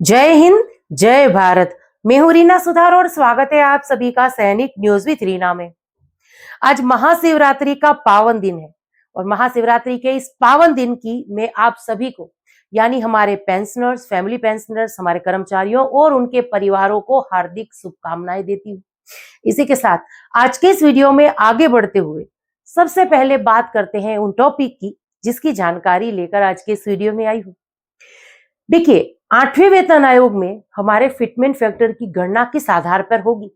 जय हिंद, जय भारत। मैं हूं रीना सुधार और स्वागत है आप सभी का सैनिक न्यूज विथ रीना में। आज महाशिवरात्रि का पावन दिन है और महाशिवरात्रि के इस पावन दिन की मैं आप सभी को यानी हमारे पेंशनर्स, फैमिली पेंशनर्स, हमारे कर्मचारियों और उनके परिवारों को हार्दिक शुभकामनाएं देती हूँ। इसी के साथ आज के इस वीडियो में आगे बढ़ते हुए सबसे पहले बात करते हैं उन टॉपिक की जिसकी जानकारी लेकर आज के इस वीडियो में आई हूँ। देखिए, 8वें वेतन आयोग में हमारे फिटमेंट फैक्टर की गणना किस आधार पर होगी?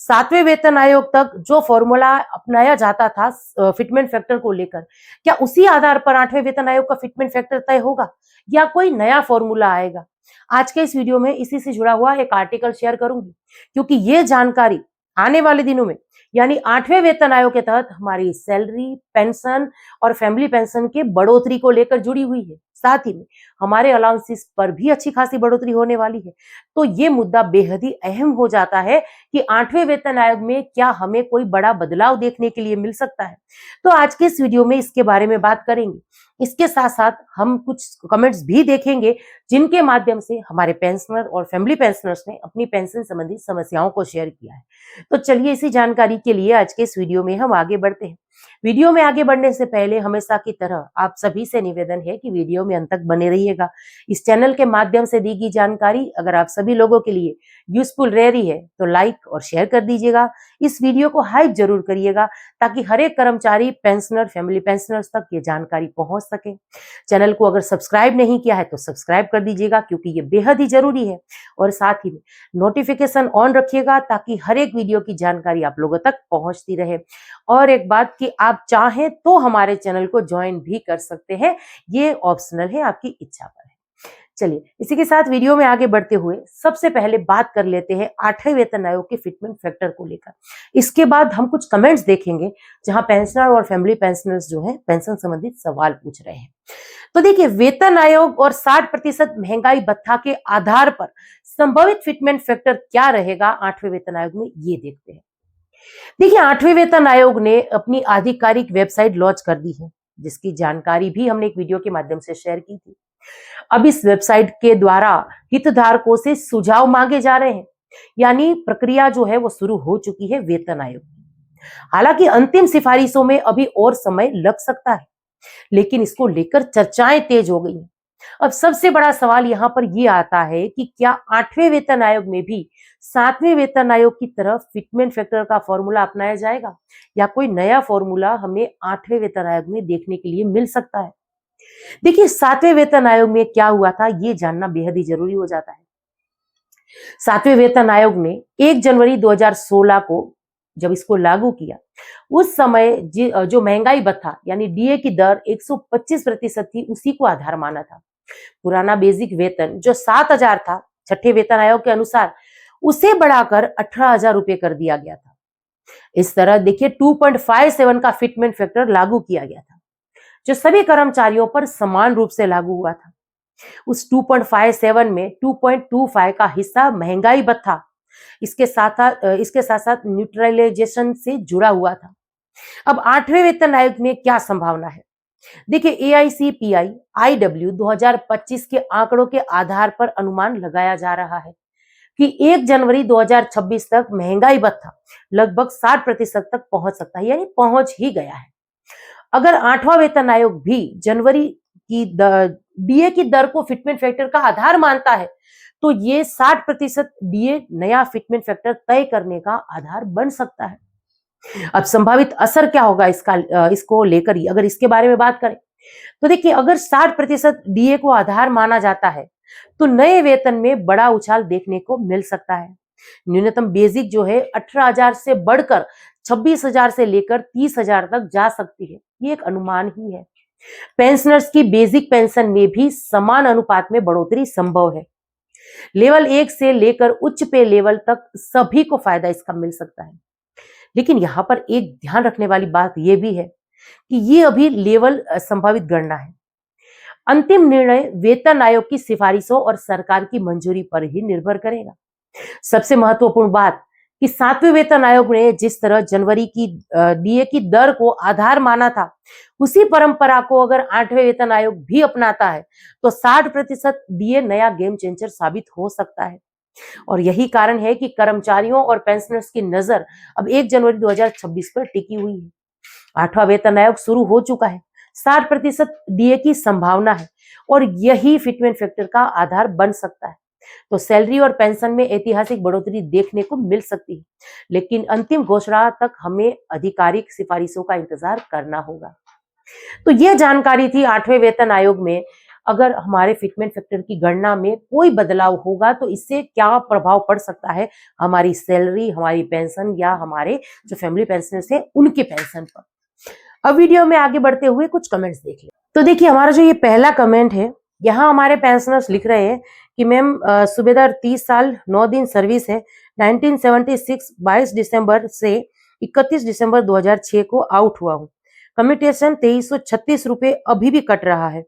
7वें वेतन आयोग तक जो फॉर्मूला अपनाया जाता था फिटमेंट फैक्टर को लेकर, क्या उसी आधार पर 8वें वेतन आयोग का फिटमेंट फैक्टर तय होगा या कोई नया फॉर्मूला आएगा? आज के इस वीडियो में इसी से जुड़ा हुआ एक आर्टिकल शेयर करूंगी, क्योंकि ये जानकारी आने वाले दिनों में यानी 8वें वेतन आयोग के तहत हमारी सैलरी, पेंशन और फैमिली पेंशन के बढ़ोतरी को लेकर जुड़ी हुई है। साथ ही में हमारे अलाउंसेस पर भी अच्छी खासी बढ़ोतरी होने वाली है। तो ये मुद्दा बेहद ही अहम हो जाता है कि 8वें वेतन आयोग में क्या हमें कोई बड़ा बदलाव देखने के लिए मिल सकता है। तो आज के इस वीडियो में इसके बारे में बात करेंगे। इसके साथ साथ हम कुछ कमेंट्स भी देखेंगे जिनके माध्यम से हमारे पेंशनर और फैमिली पेंशनर्स ने अपनी पेंशन संबंधी समस्याओं को शेयर किया है। तो चलिए इसी जानकारी के लिए आज के इस वीडियो में हम आगे बढ़ते हैं। वीडियो में आगे बढ़ने से पहले हमेशा की तरह आप सभी से निवेदन है कि वीडियो में अंत तक बने रहिएगा। इस चैनल के माध्यम से दी गई जानकारी अगर आप सभी लोगों के लिए यूजफुल रह रही है तो लाइक और शेयर कर दीजिएगा। इस वीडियो को हाइप जरूर करिएगा ताकि हर एक कर्मचारी, पेंशनर, फैमिली पेंशनर्स तक ये जानकारी पहुंच सके। चैनल को अगर सब्सक्राइब नहीं किया है तो सब्सक्राइब कर दीजिएगा क्योंकि ये बेहद ही जरूरी है। और साथ ही में नोटिफिकेशन ऑन रखिएगा ताकि हर एक वीडियो की जानकारी आप लोगों तक पहुंचती रहे। और एक बात कि आप चाहें तो हमारे चैनल को ज्वाइन भी कर सकते हैं, ये ऑप्शनल है, आपकी इच्छा पर है। चलिए इसी के साथ वीडियो में आगे बढ़ते हुए सबसे पहले बात कर लेते हैं 8वें वेतन आयोग के फिटमेंट फैक्टर को लेकर। इसके बाद हम कुछ कमेंट्स देखेंगे जहां पेंशनर और फैमिली पेंशनर्स जो है पेंशन संबंधित सवाल पूछ रहे हैं। तो देखिए, वेतन आयोग और 60% महंगाई भत्ता के आधार पर संभावित फिटमेंट फैक्टर क्या रहेगा 8वें वेतन आयोग में, ये देखते हैं। देखिए, 8वें वेतन आयोग ने अपनी आधिकारिक वेबसाइट लॉन्च कर दी है जिसकी जानकारी भी हमने एक वीडियो के माध्यम से शेयर की थी। अब इस वेबसाइट के द्वारा हितधारकों से सुझाव मांगे जा रहे हैं, यानी प्रक्रिया जो है वो शुरू हो चुकी है वेतन आयोग की। हालांकि अंतिम सिफारिशों में अभी और समय लग सकता है, लेकिन इसको लेकर चर्चाएं तेज हो गई हैं। अब सबसे बड़ा सवाल यहाँ पर ये आता है कि क्या 8वें वेतन आयोग में भी 7वें वेतन आयोग की तरफ फिटमेंट फैक्टर का फॉर्मूला अपनाया जाएगा या कोई नया फॉर्मूला हमें 8वें वेतन आयोग में देखने के लिए मिल सकता है। देखिए, 7वें वेतन आयोग में क्या हुआ था ये जानना बेहद ही जरूरी हो जाता है। 7वें वेतन आयोग ने 1 जनवरी 2016 को जब इसको लागू किया, उस समय जो महंगाई भत्ता यानी डीए की दर 125% थी, उसी को आधार माना था। पुराना बेसिक वेतन जो 7,000 था, छठे वेतन आयोग के अनुसार उसे बढ़ाकर 18,000 रुपए कर दिया गया था। इस तरह देखिए 2.57 का फिटमेंट फैक्टर लागू किया गया था जो सभी कर्मचारियों पर समान रूप से लागू हुआ था। उस 2.57 में 2.25 का हिस्सा महंगाई भत्ता, इसके साथ साथ न्यूट्रलाइजेशन से जुड़ा हुआ था। अब 8वें वेतन आयोग में क्या संभावना है? देखिए, एआईसीपीआई आईडब्ल्यू 2025 के आंकड़ों के आधार पर अनुमान लगाया जा रहा है कि 1 जनवरी 2026 तक महंगाई भत्ता लगभग 60% तक पहुंच सकता है, यानी पहुंच ही गया है। अगर 8वां वेतन आयोग भी जनवरी की डीए की दर को फिटमेंट फैक्टर का आधार मानता है तो ये 60% डीए नया फिटमेंट फैक्टर तय करने का आधार बन सकता है। अब संभावित असर क्या होगा इसको लेकर ही अगर इसके बारे में बात करें तो देखिए, अगर 60% डीए को आधार माना जाता है तो नए वेतन में बड़ा उछाल देखने को मिल सकता है। न्यूनतम बेसिक जो है 18,000 से बढ़कर 26,000 से लेकर 30,000 तक जा सकती है, ये एक अनुमान ही है। पेंशनर्स की बेसिक पेंशन में भी समान अनुपात में बढ़ोतरी संभव है। लेवल 1 से लेकर उच्च पे लेवल तक सभी को फायदा इसका मिल सकता है। लेकिन यहाँ पर एक ध्यान रखने वाली बात यह भी है कि ये अभी लेवल संभावित गणना है। अंतिम निर्णय वेतन आयोग की सिफारिशों और सरकार की मंजूरी पर ही निर्भर करेगा। सबसे महत्वपूर्ण बात कि 7वें वेतन आयोग ने जिस तरह जनवरी की डीए की दर को आधार माना था, उसी परंपरा को अगर 8वें वेतन आयोग भी अपनाता है तो 60% डीए नया गेम चेंजर साबित हो सकता है। और यही कारण है कि कर्मचारियों और पेंशनर्स की नजर अब 1 जनवरी 2026 पर टिकी हुई है। 8वां वेतन आयोग शुरू हो चुका है, 60% डीए की संभावना है और यही फिटमेंट फैक्टर का आधार बन सकता है। तो सैलरी और पेंशन में ऐतिहासिक बढ़ोतरी देखने को मिल सकती है, लेकिन अंतिम घोषणा तक हमें आधिकारिक सिफारिशों का इंतजार करना होगा। तो यह जानकारी थी 8वें वेतन आयोग में अगर हमारे फिटमेंट फैक्टर की गणना में कोई बदलाव होगा तो इससे क्या प्रभाव पड़ सकता है हमारी सैलरी, हमारी पेंशन या हमारे जो फैमिली पेंशनर्स हैं उनके पेंशन पर। अब वीडियो में आगे बढ़ते हुए कुछ कमेंट्स देख लें। तो देखिए हमारा जो ये पहला कमेंट है, यहाँ हमारे पेंशनर्स लिख रहे हैं कि मैम सूबेदार 30 साल 9 दिन सर्विस है, 1976 22 दिसंबर से 31 दिसंबर 2006 को आउट हुआ हूँ। कम्यूटेशन 2336 रुपए अभी भी कट रहा है।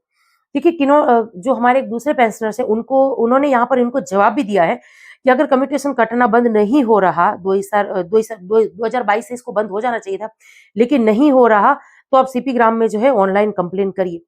देखिए जो हमारे दूसरे पेंशनर्स हैं उन्होंने यहाँ पर इनको जवाब भी दिया है कि अगर कम्यूटेशन कटना बंद नहीं हो रहा 2022 से इसको बंद हो जाना चाहिए था, लेकिन नहीं हो रहा तो आप सीपी ग्राम में जो है ऑनलाइन कंप्लेन करिए।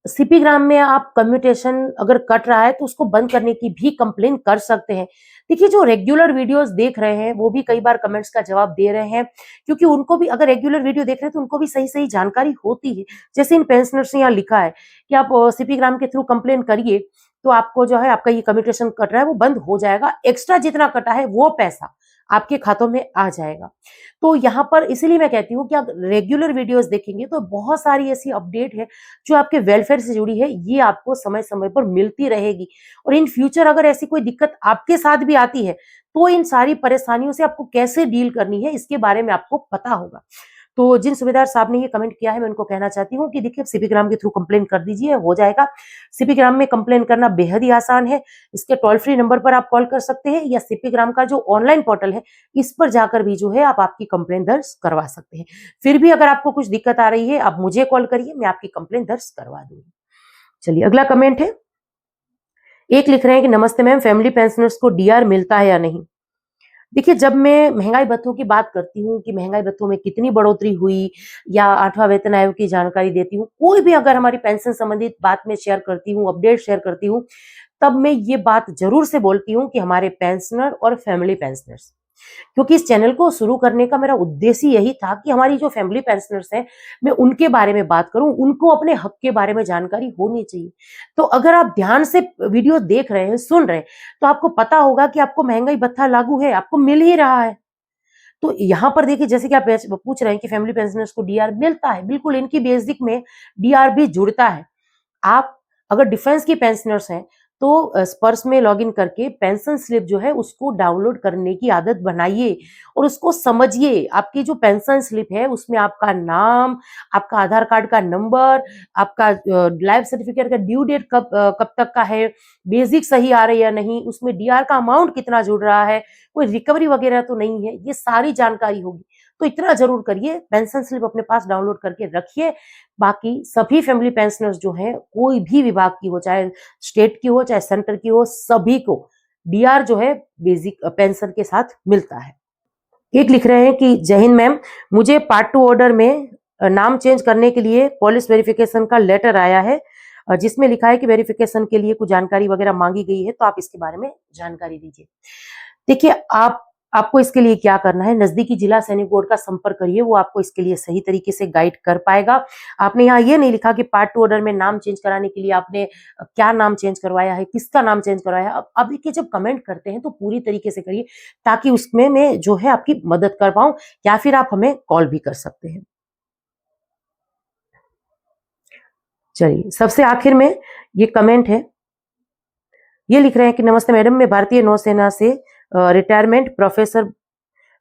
सीपी ग्राम में आप कम्यूटेशन अगर कट रहा है तो उसको बंद करने की भी कंप्लेन कर सकते हैं। देखिए जो रेगुलर वीडियोस देख रहे हैं वो भी कई बार कमेंट्स का जवाब दे रहे हैं, क्योंकि उनको भी अगर रेगुलर वीडियो देख रहे हैं तो उनको भी सही सही जानकारी होती है। जैसे इन पेंशनर्स ने यहाँ लिखा है कि आप सीपी ग्राम के थ्रू कंप्लेन करिए तो आपको जो है आपका ये कम्यूटेशन कट रहा है वो बंद हो जाएगा, एक्स्ट्रा जितना कटा है वो पैसा आपके खातों में आ जाएगा। तो यहाँ पर इसीलिए मैं कहती हूँ कि आप रेगुलर वीडियोस देखेंगे तो बहुत सारी ऐसी अपडेट है जो आपके वेलफेयर से जुड़ी है, ये आपको समय समय पर मिलती रहेगी। और इन फ्यूचर अगर ऐसी कोई दिक्कत आपके साथ भी आती है तो इन सारी परेशानियों से आपको कैसे डील करनी है इसके बारे में आपको पता होगा। तो जिन सूबेदार साहब ने ये कमेंट किया है मैं उनको कहना चाहती हूँ कि देखिए सीपी ग्राम के थ्रू कंप्लेन कर दीजिए, हो जाएगा। सीपी ग्राम में कंप्लेन करना बेहद ही आसान है। इसके टोल फ्री नंबर पर आप कॉल कर सकते हैं या सीपी ग्राम का जो ऑनलाइन पोर्टल है इस पर जाकर भी जो है आप आपकी कंप्लेन दर्ज करवा सकते हैं। फिर भी अगर आपको कुछ दिक्कत आ रही है आप मुझे कॉल करिए, मैं आपकी कंप्लेन दर्ज करवा दूंगी। चलिए अगला कमेंट है, एक लिख रहे हैं कि नमस्ते मैम, फैमिली पेंशनर्स को डीआर मिलता है या नहीं। देखिए जब मैं महंगाई भत्तों की बात करती हूँ कि महंगाई भत्तों में कितनी बढ़ोतरी हुई या 8वां वेतन आयोग की जानकारी देती हूँ, कोई भी अगर हमारी पेंशन संबंधित बात में शेयर करती हूँ, अपडेट शेयर करती हूँ, तब मैं ये बात जरूर से बोलती हूँ कि हमारे पेंशनर और फैमिली पेंशनर्स, क्योंकि इस चैनल को शुरू करने का मेरा उद्देश्य यही था कि हमारी जो फैमिली पेंशनर्स हैं मैं उनके बारे में बात करूं, उनको अपने हक के बारे में जानकारी होनी चाहिए। तो अगर आप ध्यान से वीडियो देख रहे हैं, सुन रहे हैं, तो आपको पता होगा कि आपको महंगाई भत्ता लागू है, आपको मिल ही रहा है। तो यहाँ पर देखिए जैसे कि आप पूछ रहे हैं कि फैमिली पेंशनर्स को डीआर मिलता है, बिल्कुल इनकी बेसिक में डीआर भी जुड़ता है। आप अगर डिफेंस की पेंशनर्स हैं तो स्पर्श में लॉगिन करके पेंशन स्लिप जो है उसको डाउनलोड करने की आदत बनाइए और उसको समझिए। आपकी जो पेंशन स्लिप है उसमें आपका नाम, आपका आधार कार्ड का नंबर, आपका लाइफ सर्टिफिकेट का ड्यू डेट कब तक का है, बेसिक सही आ रही है या नहीं, उसमें डीआर का अमाउंट कितना जुड़ रहा है, कोई रिकवरी वगैरह तो नहीं है, ये सारी जानकारी होगी। तो इतना जरूर करिए, पेंशन स्लिप अपने पास डाउनलोड करके रखिए। बाकी सभी फैमिली पेंशनर्स जो हैं कोई भी विभाग की हो, चाहे स्टेट की हो चाहे सेंटर की हो, सभी को डीआर जो है बेसिक पेंशन के साथ मिलता है। एक लिख रहे हैं कि जय हिंद मैम, मुझे पार्ट 2 ऑर्डर में नाम चेंज करने के लिए पुलिस वेरिफिकेशन का लेटर आया है जिसमें लिखा है कि वेरिफिकेशन के लिए कुछ जानकारी वगैरह मांगी गई है, तो आप इसके बारे में जानकारी दीजिए। देखिए आपको इसके लिए क्या करना है, नजदीकी जिला सैनिक बोर्ड का संपर्क करिए, वो आपको इसके लिए सही तरीके से गाइड कर पाएगा। आपने यहाँ ये नहीं लिखा कि पार्ट 2 ऑर्डर में नाम चेंज कराने के लिए आपने क्या नाम चेंज करवाया है, किसका नाम चेंज करवाया है। अब देखिए जब कमेंट करते हैं तो पूरी तरीके से करिए ताकि उसमें मैं जो है आपकी मदद कर पाऊं, या फिर आप हमें कॉल भी कर सकते हैं। चलिए सबसे आखिर में ये कमेंट है, ये लिख रहे हैं कि नमस्ते मैडम, मैं भारतीय नौसेना से रिटायरमेंट प्रोफेसर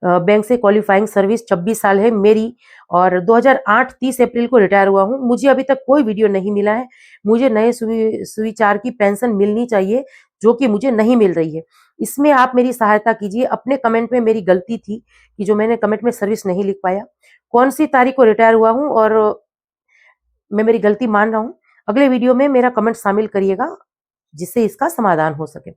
बैंक से क्वालिफाइंग सर्विस 26 साल है मेरी और 2008 30 अप्रैल को रिटायर हुआ हूँ। मुझे अभी तक कोई वीडियो नहीं मिला है। मुझे नए सुविचार की पेंशन मिलनी चाहिए जो कि मुझे नहीं मिल रही है। इसमें आप मेरी सहायता कीजिए। अपने कमेंट में मेरी गलती थी कि जो मैंने कमेंट में सर्विस नहीं लिख पाया। कौन सी तारीख को रिटायर हुआ हूँ और मैं मेरी गलती मान रहा हूँ। अगले वीडियो में मेरा कमेंट शामिल करिएगा। जिससे इसका समाधान हो सके।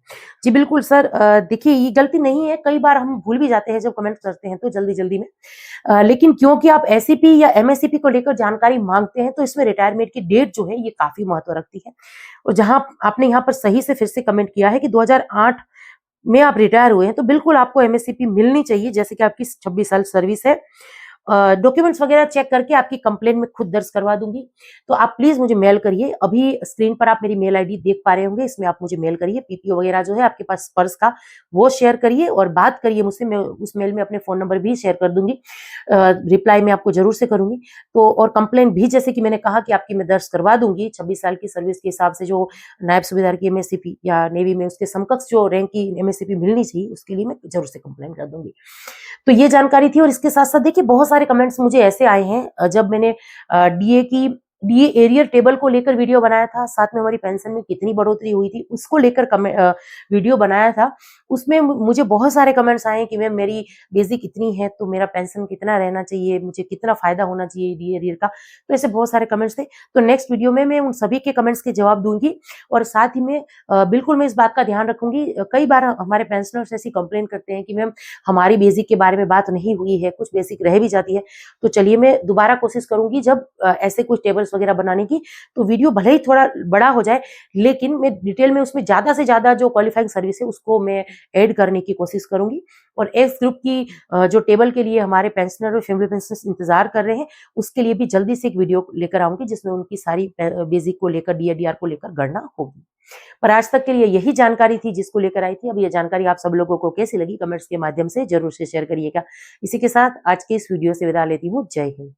जी बिल्कुल सर, देखिए ये गलती नहीं है, कई बार हम भूल भी जाते हैं जब कमेंट करते हैं तो जल्दी-जल्दी में। लेकिन क्योंकि आप एसईपी या एमएसईपी को लेकर जानकारी माँगते हैं, तो इसमें रिटायरमेंट की डेट जो है ये काफ़ी महत्व रखती है। और जहाँ आपने यहाँ पर सही से फिर से कमेंट किया है कि 2008 में आप रिटायर हुए हैं, तो बिल्कुल आपको एमएससीपी मिलनी चाहिए, जैसे कि आपकी 26 साल सर्विस है। डॉक्यूमेंट्स वगैरह चेक करके आपकी कंप्लेंट में खुद दर्ज करवा दूंगी। तो आप प्लीज मुझे मेल करिए। अभी स्क्रीन पर आप मेरी मेल आईडी देख पा रहे होंगे, इसमें आप मुझे मेल करिए। पीपीओ वगैरह जो है आपके पास पर्स का, वो शेयर करिए और बात करिए मुझसे। मैं उस मेल में अपने फोन नंबर भी शेयर कर दूंगी। रिप्लाई मैं आपको जरूर से करूंगी। तो और कंप्लेंट भी जैसे कि मैंने कहा कि आपकी मैं दर्ज करवा दूंगी। 26 साल की सर्विस के हिसाब से जो नायब सूबेदार की एमएससीपी या नेवी में उसके समकक्ष जो रैंक की एमएससीपी मिलनी चाहिए, उसके लिए मैं जरूर से कंप्लेंट कर दूंगी। तो ये जानकारी थी। और इसके साथ साथ देखिए बहुत सारे कमेंट्स मुझे ऐसे आए हैं, जब मैंने डीए एरियर टेबल को लेकर वीडियो बनाया था, साथ में हमारी पेंशन में कितनी बढ़ोतरी हुई थी उसको लेकर वीडियो बनाया था। उसमें मुझे बहुत सारे कमेंट्स आए कि मैम मेरी बेसिक इतनी है तो मेरा पेंशन कितना रहना चाहिए, मुझे कितना फायदा होना चाहिए डीए एरियर का। तो ऐसे बहुत सारे कमेंट्स थे। तो नेक्स्ट वीडियो में मैं उन सभी के कमेंट्स के जवाब दूंगी। और साथ ही में बिल्कुल मैं इस बात का ध्यान रखूंगी। कई बार हमारे पेंशनर्स ऐसी कंप्लेन करते हैं कि मैम हमारी बेसिक के बारे में बात नहीं हुई है, कुछ बेसिक रह भी जाती है। तो चलिए मैं दोबारा कोशिश करूंगी जब ऐसे कुछ टेबल्स वगैरह बनाने की, तो वीडियो भले ही थोड़ा बड़ा हो जाए, लेकिन मैं डिटेल में उसमें ज्यादा से ज्यादा जो क्वालिफाइंग सर्विस है उसको मैं ऐड करने की कोशिश करूंगी। और एक्स ग्रुप की जो टेबल के लिए हमारे पेंशनर और फैमिली पेंशनर्स इंतजार कर रहे हैं, उसके लिए भी जल्दी से एक वीडियो लेकर आऊंगी जिसमें उनकी सारी बेसिक को लेकर, डीएडीआर को लेकर गणना होगी। पर आज तक के लिए यही जानकारी थी जिसको लेकर आई थी। अब ये जानकारी आप सब लोगों को कैसी लगी, कमेंट्स के माध्यम से जरूर से शेयर करिएगा। इसी के साथ आज के इस वीडियो से विदा लेती हूँ। जय हिंद।